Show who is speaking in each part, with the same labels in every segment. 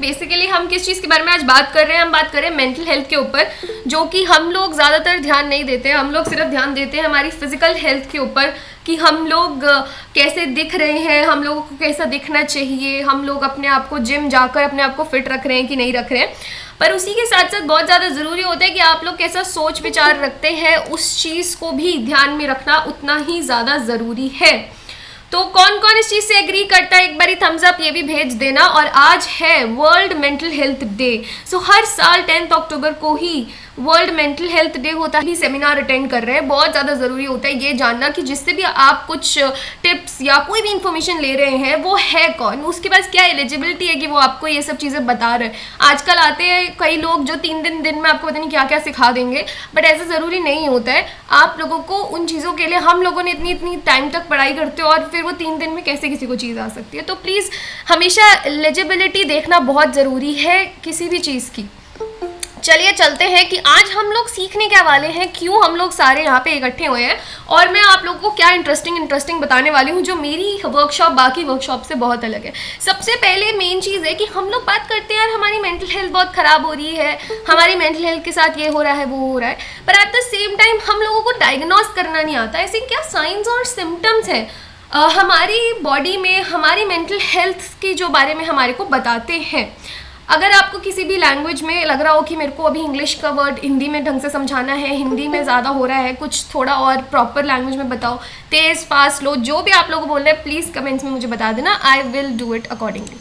Speaker 1: Basically हम किस चीज़ के बारे में आज बात कर रहे हैं, हम बात कर रहे हैं मेंटल हेल्थ के ऊपर, जो कि हम लोग ज़्यादातर ध्यान नहीं देते हैं। हम लोग सिर्फ ध्यान देते हैं हमारी फिजिकल हेल्थ के ऊपर कि हम लोग कैसे दिख रहे हैं, हम लोगों को कैसा दिखना चाहिए, हम लोग अपने आप को जिम जाकर अपने आप को फिट रख रहे हैं कि नहीं रख रहे हैं। पर उसी के साथ साथ बहुत ज़्यादा ज़रूरी होता है कि आप लोग कैसा सोच विचार रखते हैं, उस चीज़ को भी ध्यान में रखना उतना ही ज़्यादा ज़रूरी है। तो कौन कौन इस चीज़ से एग्री करता है, एक बारी थम्स अप ये भी भेज देना। और आज है वर्ल्ड मेंटल हेल्थ डे। सो हर साल 10 अक्टूबर को ही वर्ल्ड मेंटल हेल्थ डे होता है। सेमिनार अटेंड कर रहे हैं, बहुत ज़्यादा ज़रूरी होता है ये जानना कि जिससे भी आप कुछ टिप्स या कोई भी इंफॉर्मेशन ले रहे हैं वो है कौन, उसके पास क्या एलिजिबिलिटी है कि वो आपको ये सब चीज़ें बता रहे हैं। आजकल आते हैं कई लोग जो 3 दिन में आपको पता नहीं क्या क्या सिखा देंगे, बट ऐसा ज़रूरी नहीं होता है। आप लोगों को उन चीज़ों के लिए, हम लोगों ने इतनी टाइम तक पढ़ाई करते हो और फिर वो 3 दिन में कैसे किसी को चीज़ आ सकती है। तो प्लीज़ हमेशा एलिजिबिलिटी देखना बहुत ज़रूरी है किसी भी चीज़ की। चलिए चलते हैं कि आज हम लोग सीखने क्या वाले हैं, क्यों हम लोग सारे यहाँ पे इकट्ठे हुए हैं, और मैं आप लोगों को क्या इंटरेस्टिंग बताने वाली हूँ जो मेरी वर्कशॉप बाकी वर्कशॉप से बहुत अलग है। सबसे पहले मेन चीज़ है कि हम लोग बात करते हैं यार हमारी मेंटल हेल्थ बहुत ख़राब हो रही है, हमारी मेंटल हेल्थ के साथ ये हो रहा है वो हो रहा है, पर एट द सेम टाइम हम लोगों को डायग्नोस करना नहीं आता। ऐसे क्या साइंस और सिम्टम्स हैं हमारी बॉडी में, हमारी मेंटल हेल्थ के जो बारे में हमारे को बताते हैं। अगर आपको किसी भी लैंग्वेज में लग रहा हो कि मेरे को अभी इंग्लिश का वर्ड हिंदी में ढंग से समझाना है, हिंदी में ज़्यादा हो रहा है, कुछ थोड़ा और प्रॉपर लैंग्वेज में बताओ, तेज़ फास्ट स्लो जो भी आप लोग बोल रहे हैं प्लीज़ कमेंट्स में मुझे बता देना, I will do it accordingly.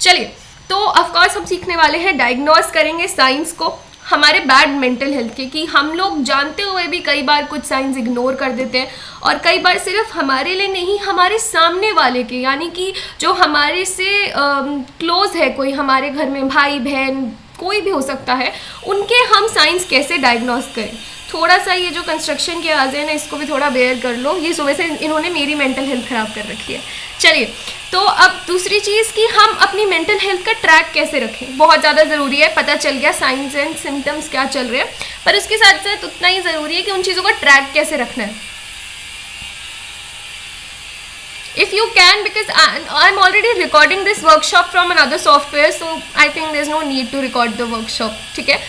Speaker 1: चलिए, तो ऑफकोर्स हम सीखने वाले हैं, डायग्नोस करेंगे साइंस को हमारे बैड मेंटल हेल्थ के, कि हम लोग जानते हुए भी कई बार कुछ साइंस इग्नोर कर देते हैं, और कई बार सिर्फ हमारे लिए नहीं हमारे सामने वाले के, यानी कि जो हमारे से क्लोज है, कोई हमारे घर में भाई बहन कोई भी हो सकता है, उनके हम साइंस कैसे डायग्नोस करें। थोड़ा सा ये जो कंस्ट्रक्शन की आवाज़ है ना, इसको भी थोड़ा बेयर कर लो, ये सुबह से इन्होंने मेरी मेंटल हेल्थ ख़राब कर रखी है। चलिए, तो अब दूसरी चीज़ कि हम अपनी मेंटल हेल्थ का ट्रैक कैसे रखें, बहुत ज़्यादा ज़रूरी है। पता चल गया साइंस एंड सिम्टम्स क्या चल रहे हैं, पर उसके साथ साथ उतना ही ज़रूरी है कि उन चीज़ों का ट्रैक कैसे रखना है। If you can, because I'm already recording this workshop from another software, so I think there's no need to record the workshop. ठीक है,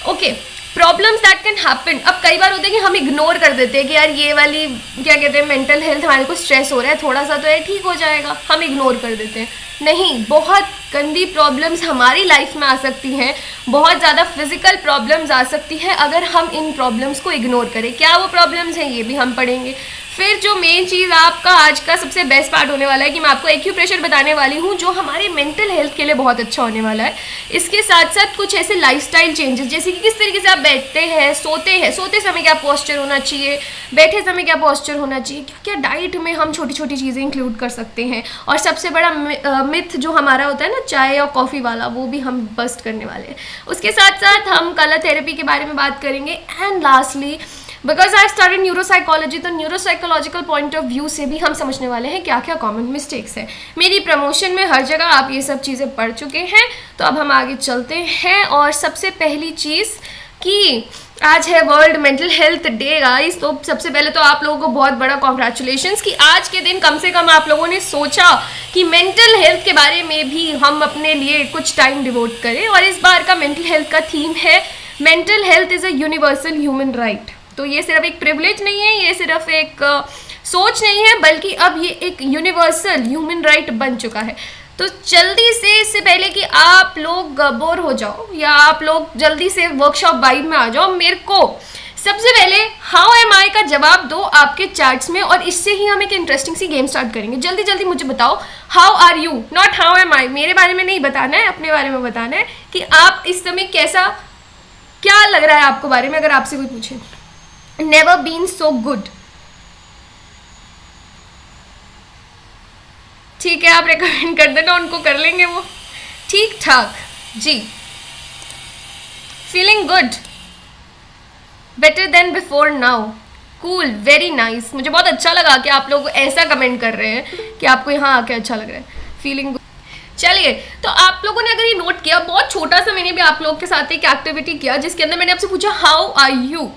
Speaker 1: okay. Problems that can happen. अब कई बार होता है कि हम इग्नोर कर देते हैं कि यार ये वाली क्या कहते हैं मेंटल हेल्थ, हमारे को स्ट्रेस हो रहा है, थोड़ा सा तो है ठीक हो जाएगा, हम इग्नोर कर देते हैं। नहीं, बहुत गंदी प्रॉब्लम्स हमारी लाइफ में आ सकती हैं, बहुत ज़्यादा फिजिकल प्रॉब्लम्स आ सकती हैं अगर हम इन प्रॉब्लम्स को इग्नोर करें। क्या वो प्रॉब्लम्स हैं ये भी हम पढ़ेंगे। फिर जो मेन चीज़ आपका आज का सबसे बेस्ट पार्ट होने वाला है कि मैं आपको एक्यूप्रेशर बताने वाली हूँ जो हमारे मेंटल हेल्थ के लिए बहुत अच्छा होने वाला है। इसके साथ साथ कुछ ऐसे लाइफस्टाइल चेंजेस, जैसे कि किस तरीके से आप बैठते हैं, सोते समय क्या पोस्चर होना चाहिए, बैठे समय क्या पोस्चर होना चाहिए, क्या क्या डाइट में हम छोटी छोटी चीज़ें इंक्लूड कर सकते हैं, और सबसे बड़ा मिथ जो हमारा होता है ना चाय और कॉफ़ी वाला, वो भी हम बस्ट करने वाले हैं। उसके साथ साथ हम कलर थेरेपी के बारे में बात करेंगे। And lastly, because I started neuropsychology, तो न्यूरोसाइकोलॉजिकल पॉइंट ऑफ व्यू से भी हम समझने वाले हैं क्या क्या कॉमन मिस्टेक्स है। मेरी प्रमोशन में हर जगह आप ये सब चीज़ें पढ़ चुके हैं, तो अब हम आगे चलते हैं। और सबसे पहली चीज़ कि आज है world mental health day guys, तो सबसे पहले तो आप लोगों को बहुत बड़ा कॉन्ग्रेचुलेशंस कि आज के दिन कम से कम आप लोगों ने सोचा कि मेंटल हेल्थ के बारे में भी हम अपने लिए कुछ टाइम डिवोट करें। और इस बार का मेंटल हेल्थ का थीम है mental health is a universal human right. तो ये सिर्फ एक प्रिविलेज नहीं है, ये सिर्फ एक सोच नहीं है, बल्कि अब ये एक यूनिवर्सल ह्यूमन राइट बन चुका है। तो जल्दी से, इससे पहले कि आप लोग बोर हो जाओ या आप लोग जल्दी से वर्कशॉप वाइब में आ जाओ, मेरे को सबसे पहले हाउ एम आई का जवाब दो आपके चैट्स में, और इससे ही हम एक इंटरेस्टिंग सी गेम स्टार्ट करेंगे। जल्दी जल्दी मुझे बताओ how are you, not how am I. मेरे बारे में नहीं बताना है, अपने बारे में बताना है कि आप इस समय कैसा, क्या लग रहा है आपको बारे में, अगर आपसे कोई पूछे। Never been so good. ठीक है, आप रिकमेंड कर देना, उनको कर लेंगे वो। ठीक ठाक जी। Feeling good, better than before now, cool, very nice. मुझे बहुत अच्छा लगा कि आप लोग ऐसा कमेंट कर रहे हैं कि आपको यहाँ आके अच्छा लग रहा है। Feeling good. चलिए, तो आप लोगों ने अगर ये नोट किया, बहुत छोटा सा मैंने भी आप लोगों के साथ एक एक्टिविटी किया जिसके अंदर मैंने आपसे पूछा हाउ आर यू।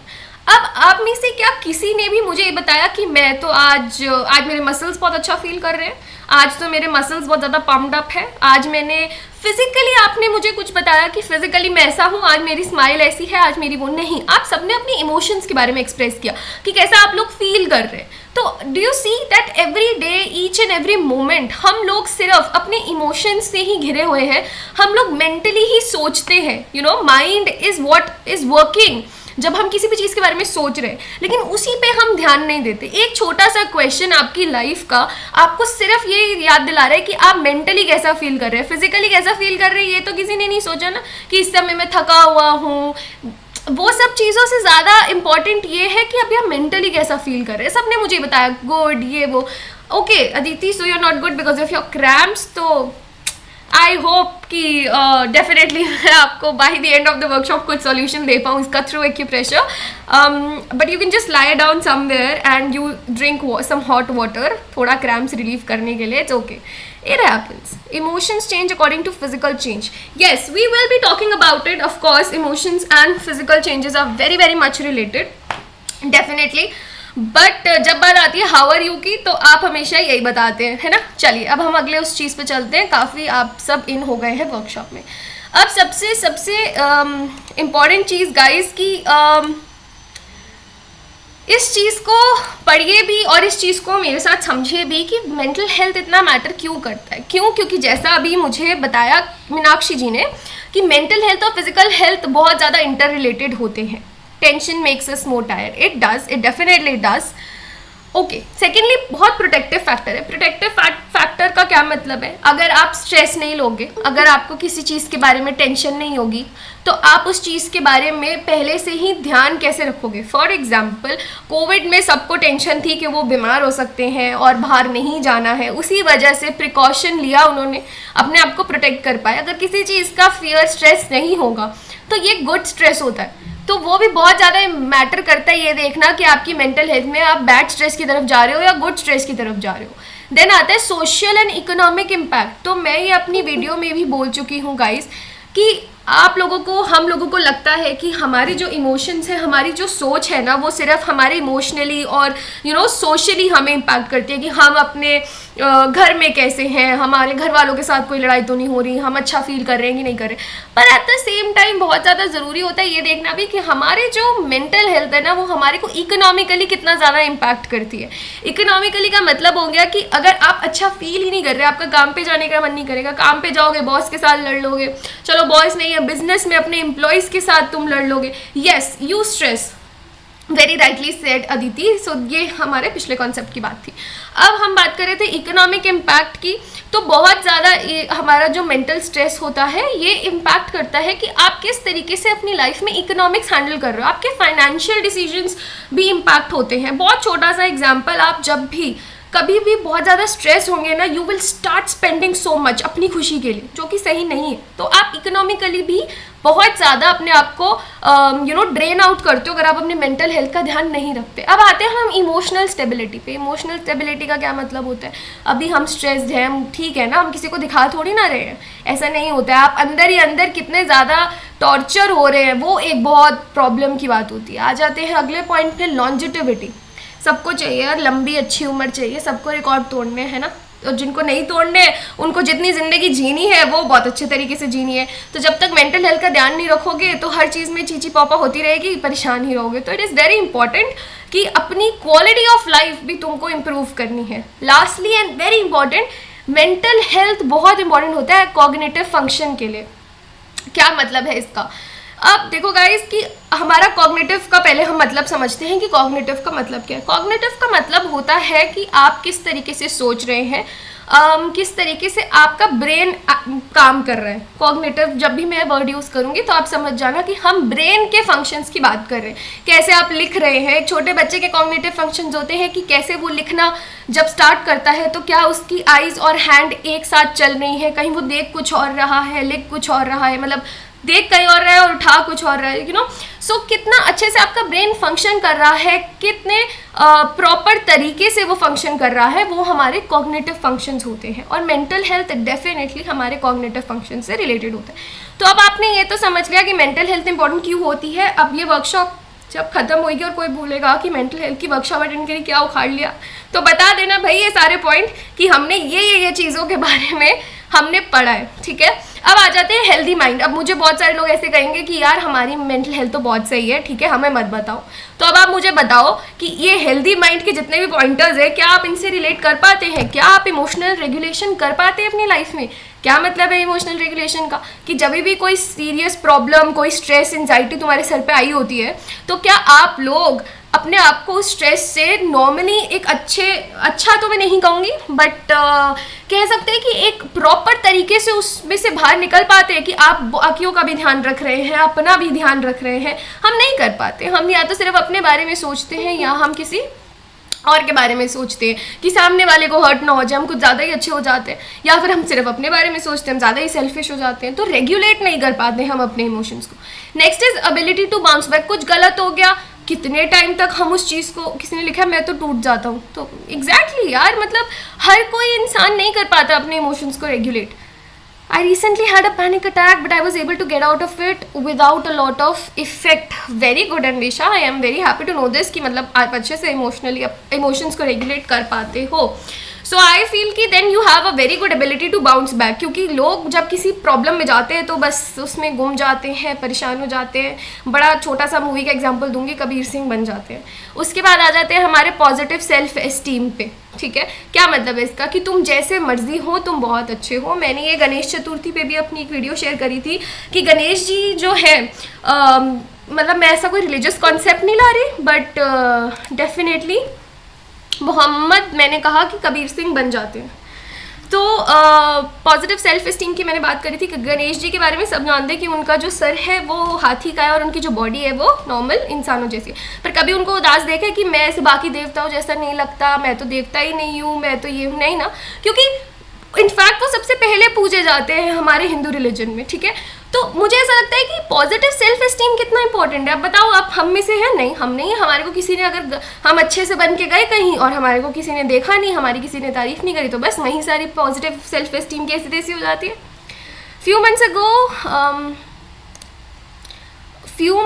Speaker 1: अब आप में से क्या किसी ने भी मुझे ये बताया कि मैं तो आज मेरे मसल्स बहुत अच्छा फील कर रहे हैं, आज तो मेरे मसल्स बहुत ज़्यादा पम्प्ड अप है, आज मैंने फिजिकली, आपने मुझे कुछ बताया कि फिजिकली मैं ऐसा हूँ, आज मेरी स्माइल ऐसी है, आज मेरी वो नहीं। आप सबने अपनी इमोशंस के बारे में एक्सप्रेस किया कि कैसा आप लोग फील कर रहे हैं। तो do you see that every day, each and every moment हम लोग सिर्फ अपने इमोशंस से ही घिरे हुए हैं। हम लोग मेंटली ही सोचते हैं, you know, mind is what is working जब हम किसी भी चीज़ के बारे में सोच रहे हैं, लेकिन उसी पे हम ध्यान नहीं देते। एक छोटा सा क्वेश्चन आपकी लाइफ का आपको सिर्फ ये याद दिला रहा है कि आप मेंटली कैसा फील कर रहे हैं, फिजिकली कैसा फील कर रहे हैं। ये तो किसी ने नहीं सोचा ना कि इस समय मैं थका हुआ हूँ। वो सब चीज़ों से ज़्यादा इम्पॉर्टेंट ये है कि अभी आप मेंटली कैसा फील कर रहे हैं। सबने मुझे बताया गुड, ये वो। Okay Aditi, so you are not good because of your cramps. तो आई होप कि डेफिनेटली मैं आपको by the end of the workshop कुछ सॉल्यूशन दे पाऊँ इसका through acupressure. But you can just lie down somewhere and you drink some hot water, थोड़ा cramps relieve करने के लिए। It's okay, it happens. Emotions change according to physical change. Yes, we will be talking about it. Of course, emotions and physical changes are very very much related, definitely. But जब बात आती है how are you की, तो आप हमेशा यही बताते हैं, है ना। चलिए अब हम अगले उस चीज़ पे चलते हैं। काफ़ी आप सब इन हो गए हैं वर्कशॉप में। अब सबसे इम्पॉर्टेंट चीज़ गाइस की इस चीज़ को पढ़िए भी और इस चीज़ को मेरे साथ समझिए भी कि मेंटल हेल्थ इतना मैटर क्यों करता है। क्यों? क्योंकि जैसा अभी मुझे बताया मीनाक्षी जी ने कि मेंटल हेल्थ और फिजिकल हेल्थ बहुत ज़्यादा इंटर रिलेटेड होते हैं। Tension makes us more tired, it does, it definitely does. Okay, secondly बहुत प्रोटेक्टिव फैक्टर है। प्रोटेक्टिव फैक्टर का क्या मतलब है? अगर आप स्ट्रेस नहीं लोगे, अगर आपको किसी चीज़ के बारे में टेंशन नहीं होगी, तो आप उस चीज़ के बारे में पहले से ही ध्यान कैसे रखोगे। फॉर एग्जाम्पल, कोविड में सबको टेंशन थी कि वो बीमार हो सकते हैं और बाहर नहीं जाना है, उसी वजह से प्रिकॉशन लिया उन्होंने, अपने आप को प्रोटेक्ट कर पाए। अगर किसी चीज़ का फियर, स्ट्रेस नहीं होगा तो ये गुड स्ट्रेस होता है। तो वो भी बहुत ज़्यादा मैटर करता है ये देखना कि आपकी मेंटल हेल्थ में आप बैड स्ट्रेस की तरफ जा रहे हो या गुड स्ट्रेस की तरफ जा रहे हो। देन आता है सोशल एंड इकोनॉमिक इम्पैक्ट। तो मैं ये अपनी वीडियो में भी बोल चुकी हूँ गाइस कि आप लोगों को, हम लोगों को लगता है कि हमारी जो इमोशंस है, हमारी जो सोच है ना, वो सिर्फ हमारे इमोशनली और सोशली हमें इम्पैक्ट करती है कि हम अपने घर में कैसे हैं, हमारे घर वालों के साथ कोई लड़ाई तो नहीं हो रही, हम अच्छा फील कर रहे हैं कि नहीं कर रहे। पर एट द सेम टाइम बहुत ज़्यादा ज़रूरी होता है ये देखना भी कि हमारे जो मेंटल हेल्थ है ना, वो हमारे को इकोनॉमिकली कितना ज़्यादा इम्पैक्ट करती है। इकोनॉमिकली का मतलब हो गया कि अगर आप अच्छा फील ही नहीं कर रहे, आपका काम पे जाने का मन नहीं करेगा, काम पे जाओगे बॉस के साथ लड़ लोगे, चलो बॉस नहीं है, बिजनेस में अपने एम्प्लॉयज़ के साथ तुम लड़ लोगे। Yes, you stress, very rightly said Aditi. So ये हमारे पिछले कॉन्सेप्ट की बात थी। अब हम बात कर रहे थे इकोनॉमिक इम्पैक्ट की। तो बहुत ज़्यादा हमारा जो मेंटल स्ट्रेस होता है ये इम्पैक्ट करता है कि आप किस तरीके से अपनी लाइफ में इकोनॉमिक्स हैंडल कर रहे हो। आपके फाइनेंशियल डिसीजंस भी इम्पैक्ट होते हैं। बहुत छोटा सा एग्जाम्पल, आप जब भी कभी भी बहुत ज़्यादा स्ट्रेस होंगे ना, you will start spending so much अपनी खुशी के लिए, जो कि सही नहीं है। तो आप इकोनॉमिकली भी बहुत ज़्यादा अपने आप को ड्रेन आउट करते हो अगर आप अपने मेंटल हेल्थ का ध्यान नहीं रखते। अब आते हैं हम इमोशनल स्टेबिलिटी पे। इमोशनल स्टेबिलिटी का क्या मतलब होता है? अभी हम स्ट्रेस्ड हैं, हम ठीक है ना, हम किसी को दिखा थोड़ी ना रहे हैं, ऐसा नहीं होता है। आप अंदर ही अंदर कितने ज़्यादा टॉर्चर हो रहे हैं, वो एक बहुत प्रॉब्लम की बात होती है। आ जाते हैं अगले पॉइंट पे, लॉन्जिटिविटी। सबको चाहिए यार लंबी अच्छी उम्र चाहिए, सबको रिकॉर्ड तोड़ने है ना, और जिनको नहीं तोड़ने उनको जितनी ज़िंदगी जीनी है वो बहुत अच्छे तरीके से जीनी है। तो जब तक मेंटल हेल्थ का ध्यान नहीं रखोगे तो हर चीज़ में चीची पापा होती रहेगी, परेशान ही रहोगे। तो इट इज़ वेरी इंपॉर्टेंट कि अपनी क्वालिटी ऑफ लाइफ भी तुमको इम्प्रूव करनी है। Lastly and very important, mental health बहुत इंपॉर्टेंट होता है कॉग्निटिव फंक्शन के लिए। क्या मतलब है इसका? अब देखो गाइस कि हमारा कॉग्निटिव का पहले हम मतलब समझते हैं कि कॉग्निटिव का मतलब क्या है। कॉग्निटिव का मतलब होता है कि आप किस तरीके से सोच रहे हैं, किस तरीके से आपका ब्रेन काम कर रहा है। कॉग्निटिव जब भी मैं वर्ड यूज़ करूँगी तो आप समझ जाना कि हम ब्रेन के फंक्शंस की बात कर रहे हैं। कैसे आप लिख रहे हैं, एक छोटे बच्चे के कॉग्निटिव फंक्शंस होते हैं कि कैसे वो लिखना जब स्टार्ट करता है तो क्या उसकी आइज़ और हैंड एक साथ चल रही है, कहीं वो देख कुछ और रहा है, लिख कुछ और रहा है, मतलब देख कहीं और रहा है और उठा कुछ और रहा है, सो कितना अच्छे से आपका ब्रेन फंक्शन कर रहा है, कितने प्रॉपर तरीके से वो फंक्शन कर रहा है, वो हमारे कॉग्निटिव फंक्शंस होते हैं। और मेंटल हेल्थ डेफिनेटली हमारे कॉग्निटिव फंक्शन से रिलेटेड होता है। तो अब आपने ये तो समझ लिया कि मेंटल हेल्थ इंपॉर्टेंट क्यों होती है। अब ये वर्कशॉप जब खत्म होगी और कोई बोलेगा कि मेंटल हेल्थ की वर्कशॉप अटेंड करी, क्या उखाड़ लिया, तो बता देना भाई ये सारे पॉइंट कि हमने ये चीज़ों के बारे में हमने पढ़ा है, ठीक है। अब आ जाते हैं हेल्दी माइंड। अब मुझे बहुत सारे लोग ऐसे कहेंगे कि यार हमारी मेंटल हेल्थ तो बहुत सही है, ठीक है, हमें मत बताओ। तो अब आप मुझे बताओ कि ये हेल्दी माइंड के जितने भी पॉइंटर्स हैं, क्या आप इनसे रिलेट कर पाते हैं? क्या आप इमोशनल रेगुलेशन कर पाते हैं अपनी लाइफ में? क्या मतलब है इमोशनल रेगुलेशन का? कि जब भी कोई सीरियस प्रॉब्लम, कोई स्ट्रेस, एंजाइटी तुम्हारे सर पे आई होती है, तो क्या आप लोग अपने आप को स्ट्रेस से नॉर्मली एक अच्छा तो मैं नहीं कहूँगी, बट कह सकते हैं कि एक प्रॉपर तरीके से उसमें से बाहर निकल पाते हैं कि आप बाकियों का भी ध्यान रख रहे हैं, अपना भी ध्यान रख रहे हैं? हम नहीं कर पाते। हम या तो सिर्फ अपने बारे में सोचते हैं या हम किसी और के बारे में सोचते हैं कि सामने वाले को हर्ट ना हो जाए, हम कुछ ज़्यादा ही अच्छे हो जाते हैं, या फिर हम सिर्फ अपने बारे में सोचते हैं, हम ज़्यादा ही सेल्फिश हो जाते हैं। तो रेगुलेट नहीं कर पाते हम अपने इमोशंस को। Next is ability to bounce back. कुछ गलत हो गया, कितने टाइम तक हम उस चीज़ को, किसी ने लिखा मैं तो टूट जाता हूँ, तो एग्जैक्टली यार, मतलब हर कोई इंसान नहीं कर पाता अपने इमोशंस को regulate. I recently had a panic attack, but I was able to get out of it without a lot of effect. Very good, Anvisha. I am very happy to know this कि मतलब आप अच्छे से emotionally emotions को regulate कर पाते हो। So I feel कि then you have a very good ability to bounce back, क्योंकि लोग जब किसी प्रॉब्लम में जाते हैं तो बस उसमें गुम जाते हैं, परेशान हो जाते हैं। बड़ा छोटा सा मूवी का एग्जांपल दूंगी, कबीर सिंह बन जाते हैं। उसके बाद आ जाते हैं हमारे पॉजिटिव सेल्फ एस्टीम पे, ठीक है। क्या मतलब है इसका? कि तुम जैसे मर्जी हो, तुम बहुत अच्छे हो। मैंने ये गणेश चतुर्थी पे भी अपनी एक वीडियो शेयर करी थी कि गणेश जी जो है, मतलब मैं ऐसा कोई रिलीजियस कॉन्सेप्ट नहीं ला रही, बट डेफिनेटली मोहम्मद, मैंने कहा कि कबीर सिंह बन जाते हैं। तो पॉजिटिव सेल्फ एस्टीम की मैंने बात करी थी कि गणेश जी के बारे में सब जानते हैं कि उनका जो सर है वो हाथी का है और उनकी जो बॉडी है वो नॉर्मल इंसानों जैसी। पर कभी उनको उदास देखा कि मैं ऐसे बाकी देवताओं जैसा नहीं लगता, मैं तो देवता ही नहीं हूँ, मैं तो ये हूँ, नहीं ना, क्योंकि इनफैक्ट वो सबसे पहले पूजे जाते हैं हमारे हिंदू रिलीजन में, ठीक है। तो मुझे ऐसा लगता है कि पॉजिटिव सेल्फ एस्टीम कितना इंपॉर्टेंट है। आप बताओ, आप हम में से हैं? नहीं, हम नहीं है। हमारे को किसी ने, अगर हम अच्छे से बन के गए कहीं और हमारे को किसी ने देखा नहीं, हमारी किसी ने तारीफ नहीं करी, तो बस वहीं सारी पॉजिटिव सेल्फ एस्टीम कैसी तैसी हो जाती है। Few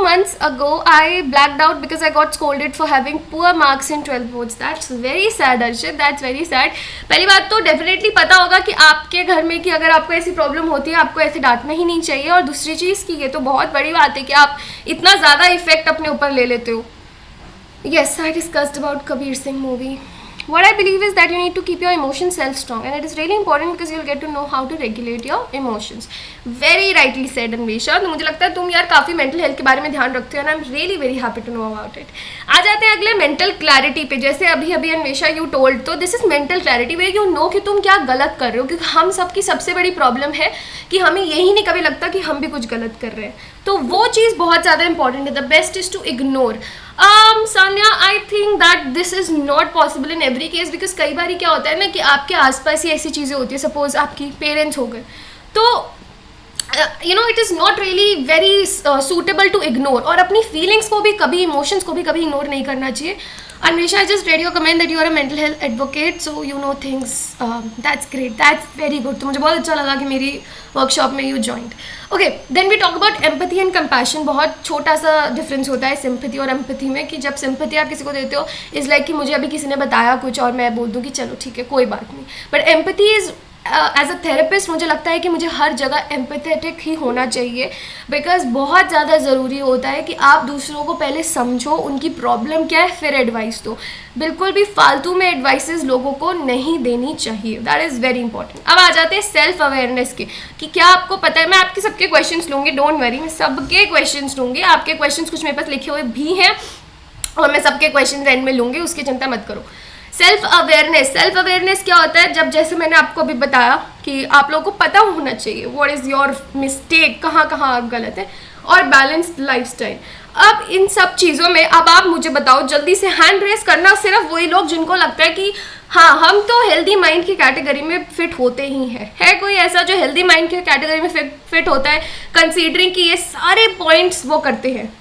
Speaker 1: months ago I blacked out because I got scolded for having poor marks in 12 boards. That's very sad, Arshit. That's very sad. पहली बात तो डेफिनेटली पता होगा कि आपके घर में कि अगर आपको ऐसी प्रॉब्लम होती है, आपको ऐसे डांटना ही नहीं चाहिए। और दूसरी चीज़ की ये तो बहुत बड़ी बात है कि आप इतना ज़्यादा इफेक्ट अपने ऊपर ले लेते हो। Yes, I discussed about Kabir Singh movie. What I believe is that you need to keep your emotions self-strong, and it is really important because you'll get to know how to regulate your emotions. Very rightly said, Anvisha. तो मुझे लगता है तुम यार काफ़ी mental health के बारे में ध्यान रखते हो, and I'm really very happy to know about it. आ जाते हैं अगले मेंटल क्लैरिटी पे। जैसे अभी अनवेशा यू टोल्ड, तो this is mental clarity way you know कि तुम क्या गलत कर रहे हो, क्योंकि हम सबकी सबसे बड़ी प्रॉब्लम है कि हमें यही नहीं कभी लगता कि हम भी कुछ गलत कर रहे हैं। तो वो चीज़ बहुत ज़्यादा इंपॉर्टेंट है। The best is to ignore. Sanya, I think that this is not possible in every case, because कई बार क्या होता है ना कि आपके आसपास ही ऐसी चीज़ें होती है, सपोज आपकी पेरेंट्स हो गए, तो you know it is not really very suitable to ignore. और अपनी फीलिंग्स को भी कभी, इमोशंस को भी कभी इग्नोर नहीं करना चाहिए। Anvisha, I just read your comment that you are a mental health advocate, so you know things. That's great. That's very good. तो मुझे बहुत अच्छा लगा कि मेरी वर्कशॉप में you joined. Okay, then we talk about empathy and compassion. बहुत छोटा सा डिफरेंस होता है sympathy और empathy में, कि जब sympathy आप किसी को देते हो is like कि मुझे अभी किसी ने बताया कुछ और मैं बोल दूँ कि चलो ठीक है कोई बात नहीं। But empathy is as a therapist मुझे लगता है कि मुझे हर जगह एम्पैथेटिक ही होना चाहिए, बिकॉज बहुत ज़्यादा ज़रूरी होता है कि आप दूसरों को पहले समझो, उनकी प्रॉब्लम क्या है, फिर एडवाइस दो। बिल्कुल भी फालतू में एडवाइसेस लोगों को नहीं देनी चाहिए। That is very important. अब आ जाते हैं सेल्फ अवेयरनेस के, कि क्या आपको पता है। मैं आपके सबके क्वेश्चंस लूँगी, डोंट वरी, मैं सबके क्वेश्चंस लूँगी। आपके क्वेश्चंस कुछ मेरे पास लिखे हुए भी हैं और मैं सबके क्वेश्चन एंड में लूँगी, उसकी चिंता मत करो। सेल्फ अवेयरनेस क्या होता है? जब जैसे मैंने आपको अभी बताया कि आप लोगों को पता होना चाहिए व्हाट इज़ योर मिस्टेक, कहाँ कहाँ आप गलत है, और बैलेंस्ड लाइफस्टाइल। अब इन सब चीज़ों में अब आप मुझे बताओ, जल्दी से हैंड रेस करना सिर्फ वही लोग जिनको लगता है कि हाँ हम तो हेल्दी माइंड की कैटेगरी में फिट होते ही हैं। है कोई ऐसा जो हेल्दी माइंड की कैटेगरी में फिट होता है, कंसीडरिंग कि ये सारे पॉइंट्स वो करते हैं?